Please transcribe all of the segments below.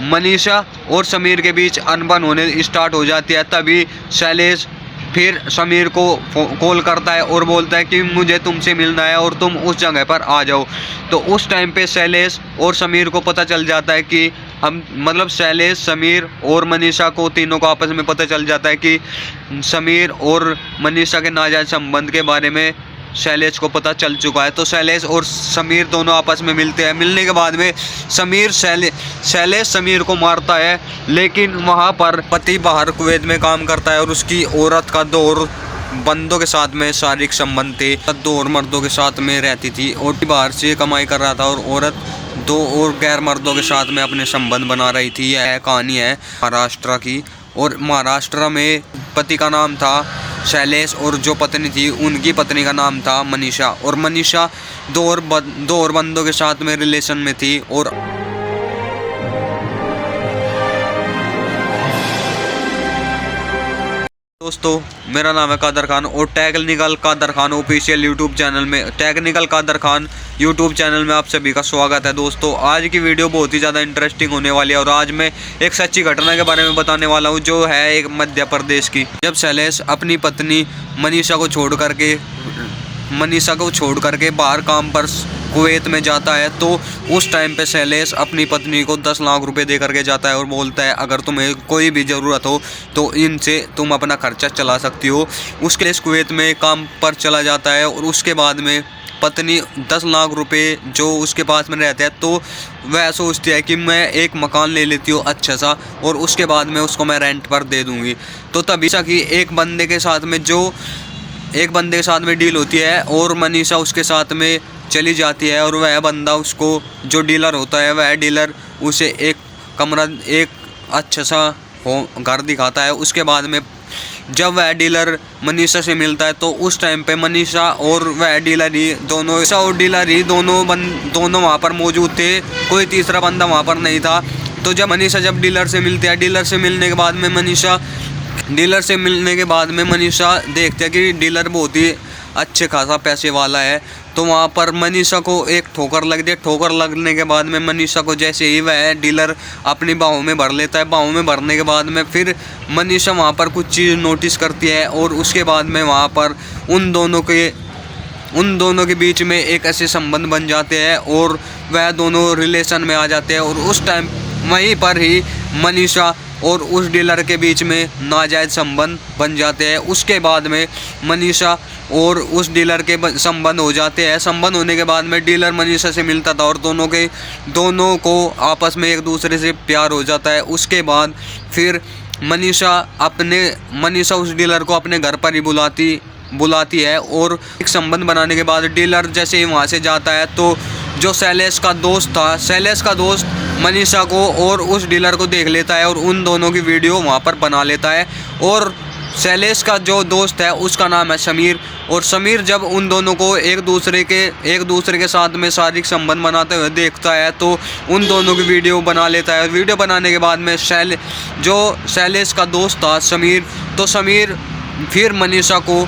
मनीषा और समीर के बीच अनबन होने स्टार्ट हो जाती है। तभी शैलेश फिर समीर को कॉल करता है और बोलता है कि मुझे तुमसे मिलना है और तुम उस जगह पर आ जाओ। तो उस टाइम पे शैलेश और समीर को पता चल जाता है कि हम मतलब शैलेश, समीर और मनीषा को तीनों को आपस में पता चल जाता है कि समीर और मनीषा के नाजायज संबंध के बारे में शैलेश को पता चल चुका है। तो शैलेश और समीर दोनों आपस में मिलते हैं। मिलने के बाद में शैलेश समीर को मारता है, लेकिन वहाँ पर पति बाहर कुवैत में काम करता है और उसकी औरत का 2 और बंदों के साथ में शारीरिक संबंध थे। 2 और मर्दों के साथ में रहती थी और बाहर से कमाई कर रहा था और औरत 2 और गैर मर्दों के साथ में अपने संबंध बना रही थी। यह कहानी है महाराष्ट्र की। और महाराष्ट्र में पति का नाम था शैलेश और जो पत्नी थी उनकी पत्नी का नाम था मनीषा। और मनीषा 2 और बंदों के साथ में रिलेशन में थी। और दोस्तों, मेरा नाम है कादर खान और technical Kadar Khan official YouTube channel में, technical Kadar Khan YouTube channel में आप सभी का स्वागत है। दोस्तों, आज की वीडियो बहुत ही ज़्यादा इंटरेस्टिंग होने वाली है और आज मैं एक सच्ची घटना के बारे में बताने वाला हूं, जो है एक मध्य प्रदेश की। जब शैलेश अपनी पत्नी मनीषा को छोड़ करके बाहर काम पर कुवैत में जाता है, तो उस टाइम पे शैलेश अपनी पत्नी को 10 लाख रुपए दे करके जाता है और बोलता है अगर तुम्हें कोई भी ज़रूरत हो तो इनसे तुम अपना खर्चा चला सकती हो। उसके लिए कुवैत में काम पर चला जाता है और उसके बाद में पत्नी 10 लाख रुपए जो उसके पास में रहते हैं, तो वह सोचती है कि मैं एक मकान ले लेती हूँ अच्छा सा और उसके बाद में उसको मैं रेंट पर दे दूँगी। तो तभी कि एक बंदे के साथ में डील होती है और मनीषा उसके साथ में चली जाती है और वह बंदा उसको, जो डीलर होता है, वह डीलर उसे एक अच्छा सा घर दिखाता है। उसके बाद में जब वह डीलर मनीषा से मिलता है तो उस टाइम पे मनीषा और वह डीलर ही दोनों वहाँ पर मौजूद थे, कोई तीसरा बंदा वहाँ पर नहीं था। तो जब मनीषा डीलर से मिलती है, डीलर से मिलने के बाद में मनीषा देखते हैं कि डीलर बहुत ही अच्छे खासा पैसे वाला है। तो वहाँ पर मनीषा को एक ठोकर लगती है। ठोकर लगने के बाद में मनीषा को जैसे ही वह डीलर अपनी बाहों में भर लेता है, बाहों में भरने के बाद में फिर मनीषा वहाँ पर कुछ चीज़ नोटिस करती है और उसके बाद में वहाँ पर उन दोनों के बीच में एक ऐसे संबंध बन जाते हैं और वह दोनों रिलेशन में आ जाते हैं। और उस टाइम वहीं पर ही मनीषा और उस डीलर के बीच में नाजायज़ संबंध बन जाते हैं। उसके बाद में मनीषा और उस डीलर के संबंध हो जाते हैं। संबंध होने के बाद में डीलर मनीषा से मिलता था और दोनों को आपस में एक दूसरे से प्यार हो जाता है। उसके बाद फिर मनीषा उस डीलर को अपने घर पर ही बुलाती है और एक संबंध बनाने के बाद डीलर जैसे ही वहाँ से जाता है तो जो शैलेश का दोस्त मनीषा को और उस डीलर को देख लेता है और उन दोनों की वीडियो वहाँ पर बना लेता है। और शैलेश का जो दोस्त है उसका नाम है समीर। और समीर जब उन दोनों को एक दूसरे के साथ में शारीरिक संबंध बनाते हुए देखता है तो उन दोनों की वीडियो बना लेता है। वीडियो बनाने के बाद में शैलेश का दोस्त था समीर, तो समीर फिर मनीषा को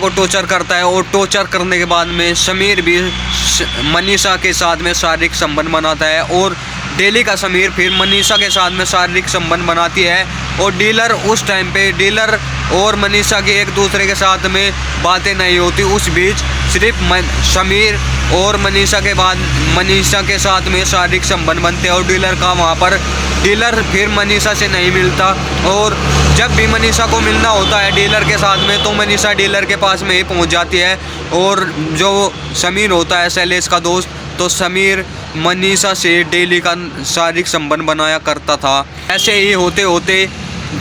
टॉर्चर करता है और टॉर्चर करने के बाद में समीर भी मनीषा के साथ में शारीरिक संबंध बनाता है और डेली का समीर फिर मनीषा के साथ में शारीरिक संबंध बनाती है। और डीलर उस टाइम पे डीलर और मनीषा की एक दूसरे के साथ में बातें नहीं होती, उस बीच सिर्फ समीर और मनीषा के साथ में शारीरिक संबंध बनते हैं और डीलर फिर मनीषा से नहीं मिलता। और जब भी मनीषा को मिलना होता है डीलर के साथ में तो मनीषा डीलर के पास में ही पहुंच जाती है। और जो समीर होता है शैलेश का दोस्त, तो समीर मनीषा से डेली का शारीरिक संबंध बनाया करता था। ऐसे ही होते होते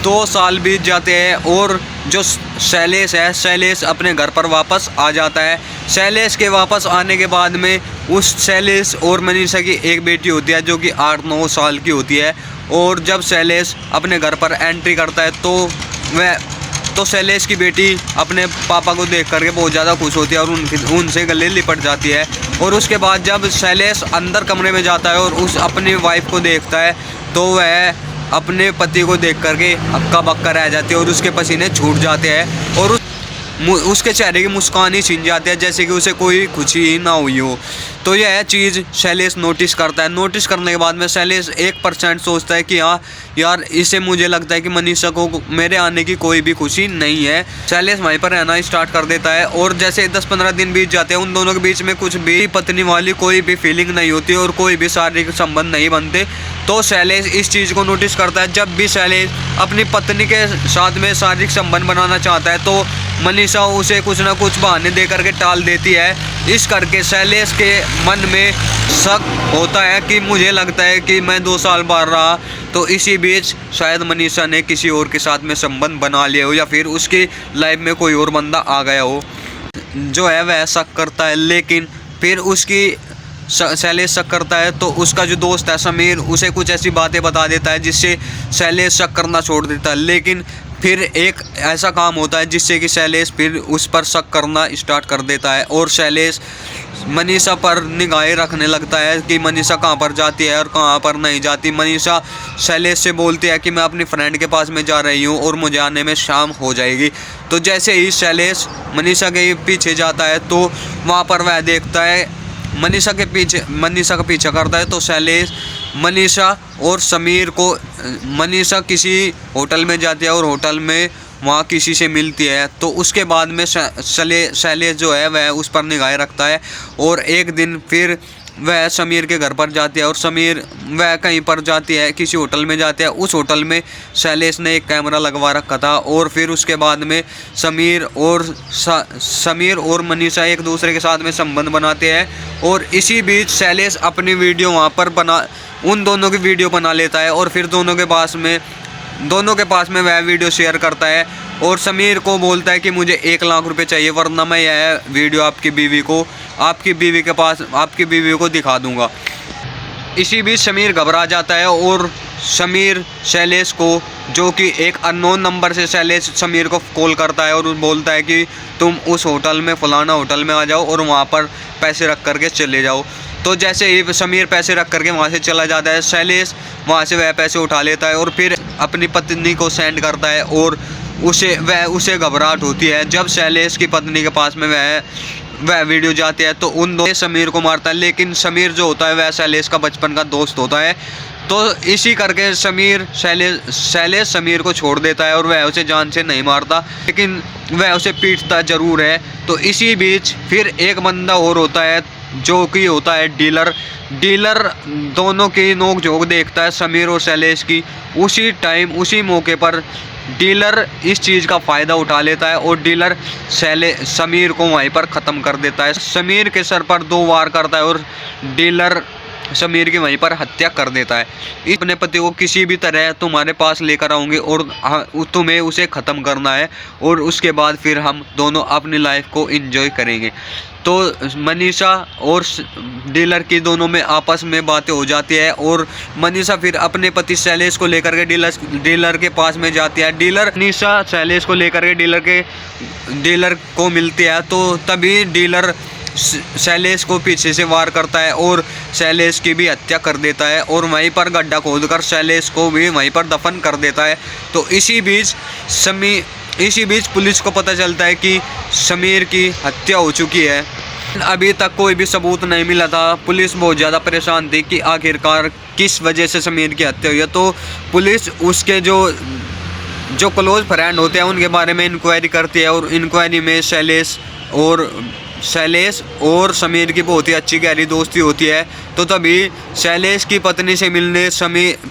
2 साल बीत जाते हैं और जो शैलेश अपने घर पर वापस आ जाता है। शैलेश के वापस आने के बाद में उस शैलेश और मनीषा की एक बेटी होती है जो कि 8-9 साल की होती है। और जब शैलेश अपने घर पर एंट्री करता है तो शैलेश की बेटी अपने पापा को देख करके बहुत ज़्यादा खुश होती है और उनसे गले लिपट जाती है। और उसके बाद जब शैलेश अंदर कमरे में जाता है और अपनी वाइफ को देखता है तो वह अपने पति को देख करके हक्का बक्का रह जाती है और उसके पसीने छूट जाते हैं। उसके चेहरे की मुस्कान ही छीन जाती है, जैसे कि उसे कोई खुशी ही ना हुई हो। तो यह चीज़ शैलेश नोटिस करता है। नोटिस करने के बाद में शैलेश 1% सोचता है कि हाँ यार, इसे मुझे लगता है कि मनीषा को मेरे आने की कोई भी खुशी नहीं है। शैलेश वहीं पर रहना स्टार्ट कर देता है और जैसे 10-15 दिन बीत जाते हैं, उन दोनों के बीच में कुछ भी पत्नी वाली कोई भी फीलिंग नहीं होती और कोई भी शारीरिक संबंध नहीं बनते। तो शैलेश इस चीज़ को नोटिस करता है। जब भी शैलेश अपनी पत्नी के साथ में शारीरिक संबंध बनाना चाहता है तो मनीषा उसे कुछ ना कुछ बहाने दे करके टाल देती है। इस करके शैलेश के मन में शक होता है कि मुझे लगता है कि मैं 2 साल बाहर रहा तो इसी बीच शायद मनीषा ने किसी और के साथ में संबंध बना लिया हो या फिर उसकी लाइफ में कोई और बंदा आ गया हो, जो है वह शक करता है। लेकिन फिर उसकी शैलेश शक करता है तो उसका जो दोस्त है समीर उसे कुछ ऐसी बातें बता देता है जिससे शैलेश शक करना छोड़ देता है। लेकिन फिर एक ऐसा काम होता है जिससे कि शैलेश फिर उस पर शक करना स्टार्ट कर देता है और शैलेश मनीषा पर निगाहें रखने लगता है कि मनीषा कहाँ पर जाती है और कहाँ पर नहीं जाती। मनीषा शैलेश से बोलती है कि मैं अपनी फ्रेंड के पास में जा रही हूँ और मुझे आने में शाम हो जाएगी। तो जैसे ही शैलेश मनीषा के पीछे जाता है तो वहाँ पर वह देखता है मनीषा का पीछा करता है तो शैलेश मनीषा और समीर को मनीषा किसी होटल में जाती है और होटल में वहाँ किसी से मिलती है। तो उसके बाद में शैलेश जो है वह उस पर निगाहें रखता है और एक दिन फिर वह समीर के घर पर जाती है और समीर वह कहीं पर जाती है, किसी होटल में जाती है। उस होटल में शैलेश ने एक कैमरा लगवा रखा था और फिर उसके बाद में समीर और मनीषा एक दूसरे के साथ में संबंध बनाते हैं और इसी बीच शैलेश अपनी वीडियो वहाँ पर उन दोनों की वीडियो बना लेता है और फिर दोनों के पास में वह वीडियो शेयर करता है और समीर को बोलता है कि मुझे 1 लाख रुपए चाहिए वरना मैं यह वीडियो आपकी बीवी को दिखा दूंगा। इसी बीच समीर घबरा जाता है और समीर शैलेश को, जो कि एक अननोन नंबर से शैलेश समीर को कॉल करता है और बोलता है कि तुम उस होटल में फलाना होटल में आ जाओ और वहाँ पर पैसे रख करके चले जाओ। तो जैसे ही समीर पैसे रख करके वहाँ से चला जाता है, शैलेश वहाँ से वह पैसे उठा लेता है और फिर अपनी पत्नी को सेंड करता है और उसे घबराहट होती है। जब शैलेश की पत्नी के पास में वह वीडियो जाती है तो उन दोनों समीर को मारता है। लेकिन समीर जो होता है वह शैलेश का बचपन का दोस्त होता है। तो इसी करके शैलेश समीर को छोड़ देता है और वह उसे जान से नहीं मारता, लेकिन वह उसे पीटता ज़रूर है। तो इसी बीच फिर एक बंदा और होता है जो कि होता है डीलर दोनों की नोक-झोंक देखता है समीर और शैलेश की। उसी मौके पर डीलर इस चीज़ का फ़ायदा उठा लेता है और डीलर समीर को वहीं पर ख़त्म कर देता है। समीर के सर पर 2 वार करता है और डीलर समीर की वहीं पर हत्या कर देता है। अपने पति को किसी भी तरह तुम्हारे पास लेकर आऊँगी और तुम्हें उसे ख़त्म करना है और उसके बाद फिर हम दोनों अपनी लाइफ को एंजॉय करेंगे। तो मनीषा और डीलर की दोनों में आपस में बातें हो जाती है और मनीषा फिर अपने पति शैलेश को लेकर के डीलर के पास में जाती है। मनीषा शैलेश को लेकर के डीलर को मिलती है तो तभी डीलर शैलेश को पीछे से वार करता है और शैलेश की भी हत्या कर देता है और वहीं पर गड्ढा खोदकर शैलेश को भी वहीं पर दफन कर देता है। तो इसी बीच पुलिस को पता चलता है कि समीर की हत्या हो चुकी है। अभी तक कोई भी सबूत नहीं मिला था। पुलिस बहुत ज़्यादा परेशान थी कि आखिरकार किस वजह से समीर की हत्या हुई है। तो पुलिस उसके जो क्लोज फ्रेंड होते हैं उनके बारे में इंक्वायरी करती है और इंक्वायरी में शैलेश और समीर की बहुत ही अच्छी गहरी दोस्ती होती है। तो तभी शैलेश की पत्नी से मिलने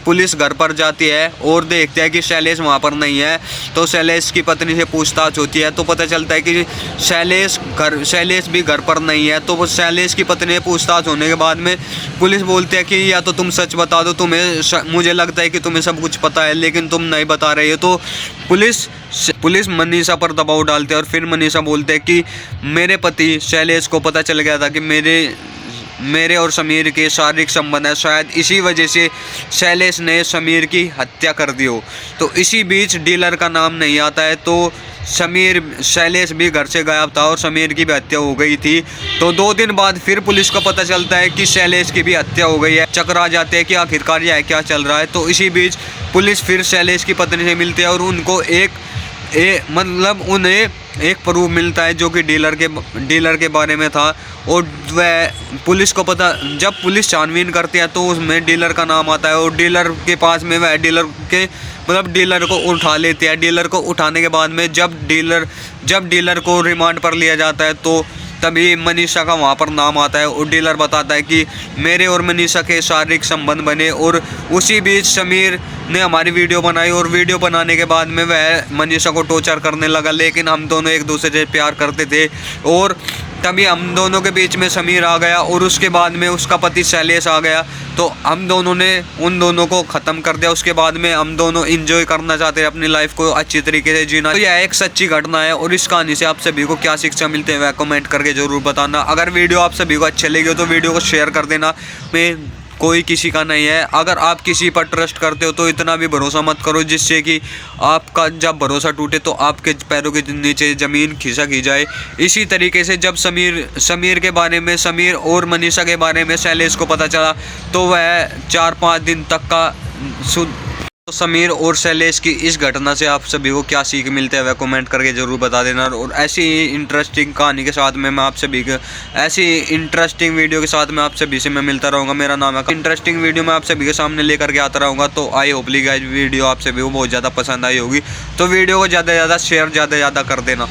पुलिस घर पर जाती है और देखते हैं कि शैलेश वहाँ पर नहीं है। तो शैलेश की पत्नी से पूछताछ होती है तो पता चलता है कि शैलेश भी घर पर नहीं है। तो शैलेश की पत्नी से पूछताछ होने के बाद में पुलिस बोलती है कि या तो तुम सच बता दो, मुझे लगता है कि तुम्हें सब कुछ पता है लेकिन तुम नहीं बता रहे हो। तो पुलिस मनीषा पर दबाव डालते हैं और फिर मनीषा बोलते हैं कि मेरे पति शैलेश को पता चल गया था कि मेरे और समीर के शारीरिक संबंध है, शायद इसी वजह से शैलेश ने समीर की हत्या कर दी हो। तो इसी बीच डीलर का नाम नहीं आता है तो शैलेश भी घर से गायब था और समीर की भी हत्या हो गई थी। तो 2 दिन बाद फिर पुलिस को पता चलता है कि शैलेश की भी हत्या हो गई है। चक्कर आ जाते हैं कि आखिरकार यह क्या चल रहा है। तो इसी बीच पुलिस फिर शैलेश की पत्नी से मिलती है और उनको उन्हें एक प्रूफ मिलता है जो कि डीलर के बारे में था। और वह पुलिस को पता, जब पुलिस छानबीन करती है तो उसमें डीलर का नाम आता है और डीलर के पास में वह डीलर को उठा लेते हैं। डीलर को उठाने के बाद में जब डीलर को रिमांड पर लिया जाता है तो तभी मनीषा का वहाँ पर नाम आता है और डीलर बताता है कि मेरे और मनीषा के शारीरिक संबंध बने। और उसी बीच समीर ने हमारी वीडियो बनाई और वीडियो बनाने के बाद में वह मनीषा को टॉर्चर करने लगा, लेकिन हम दोनों एक दूसरे से प्यार करते थे। और तभी हम दोनों के बीच में समीर आ गया और उसके बाद में उसका पति शैलेश आ गया, तो हम दोनों ने उन दोनों को ख़त्म कर दिया। उसके बाद में हम दोनों एंजॉय करना चाहते हैं अपनी लाइफ को अच्छी तरीके से जीना। तो यह एक सच्ची घटना है और इस कहानी से आप सभी को क्या शिक्षा मिलते हैं वह कमेंट करके ज़रूर बताना। अगर वीडियो आप सभी को अच्छे लगे हो तो वीडियो को शेयर कर देना। मैं कोई किसी का नहीं है। अगर आप किसी पर ट्रस्ट करते हो तो इतना भी भरोसा मत करो जिससे कि आपका जब भरोसा टूटे तो आपके पैरों के नीचे ज़मीन खिसक ही जाए। इसी तरीके से जब समीर के बारे में, समीर और मनीषा के बारे में शैलेश को पता चला तो वह 4-5 दिन तक का तो समीर और शैलेश की इस घटना से आप सभी को क्या सीख मिलते हैं वह कमेंट करके ज़रूर बता देना। और ऐसी इंटरेस्टिंग कहानी के साथ में मैं आप सभी को, ऐसी इंटरेस्टिंग वीडियो के साथ में आप सभी से मैं मिलता रहूँगा। मेरा नाम है, इंटरेस्टिंग वीडियो मैं आप सभी के सामने लेकर के आता रहूँगा। तो आई होपली गाइस वीडियो आप सभी को बहुत ज़्यादा पसंद आई होगी, तो वीडियो को ज़्यादा से ज़्यादा शेयर ज़्यादा कर देना।